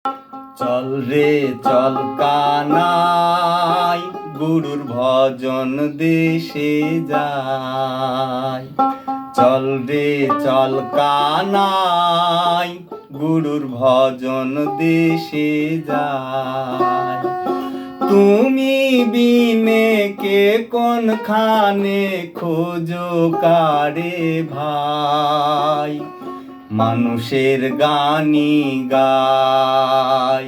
চল রে চল কানাই, গুরুর ভজন দেশে যাই। চল রে চল কানাই, গুরুর ভজন দেশে যাই। তুমি বিনে কে কোনখানে খোঁজো কারে ভাই, মানুষের গানি গাই।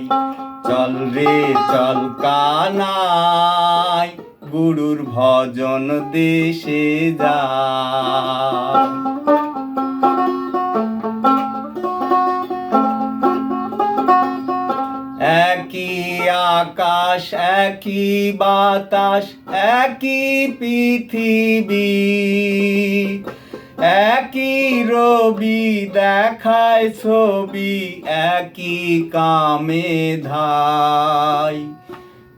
চল রে চল কানাই, গুরুর ভজন দেশে যাই। একই আকাশ একই বাতাস একই পৃথিবী, একই রবি দেখায় ছবি একই কামে ধাই,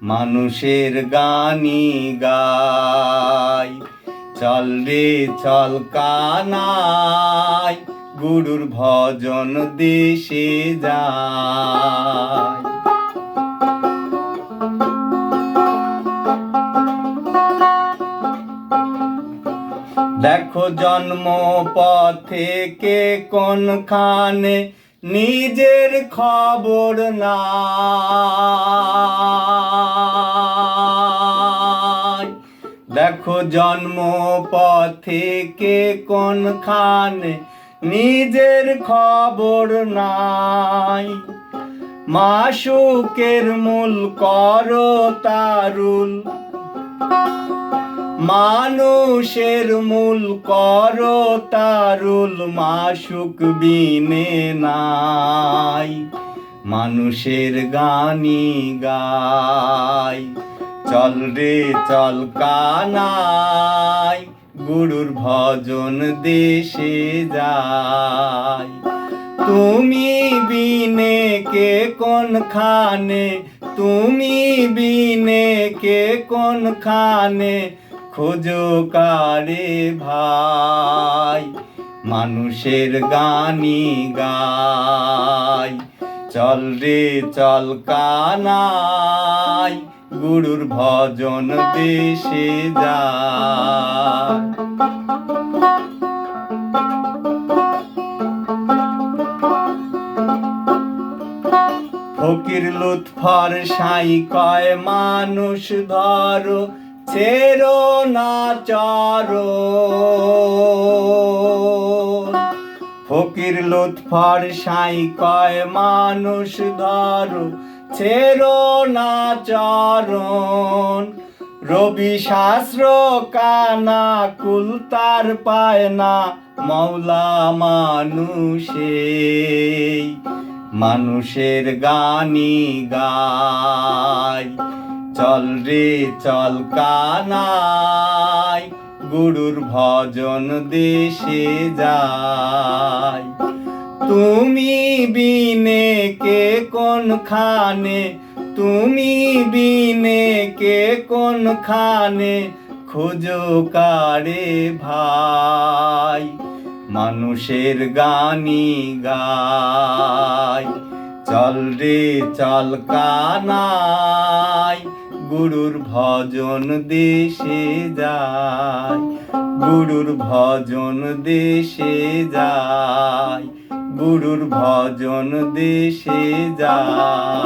মানুষের গানি গাই। চল রে চল কানাই, গুরুর ভজন দেশে যাই। দেখো জন্ম পথে কে কোনখানে নিজের খবর নাই। দেখো জন্ম পথে কে কোনখানে নিজের খবর নাই। মাসুকের মূল করো তারুল, মানুষের মূল করো তারুল, মাসুক বিনে নাই, মানুষের গানি গাই। চল রে চল কানাই, গুরুর ভজন দেশে যাই। তুমি বিনে কে কোনখানে, তুমি বিনে কে কোনখানে খোঁজো কারে ভাই, মানুষের গানি গাই। চল রে চল কানাই, গুরুর ভজন দেশে যাই। ফকির লুৎফর সাই কয় মানুষ ধরো ছেড়ো না চরণ। ফকির লুৎফর সাই কয় মানুষ ধরো ছেড়ো না চরণ। রবি শাস্ত্র কানা কুল তার পায় না, মৌলা মানুষে মানুষের গানি গাই। চল রে চল কানাই, গুরুর ভজন দেশে যাই। তুমি বিনে কে কোনখানে, তুমি বিনে কে কোনখানে খোঁজো কারে ভাই, মানুষের গানি গাই। চল রে চল কানাই, গুরুর ভজন দেশে যাই। গুরুর ভজন দেশে যাই, গুরুর ভজন দেশে যাই।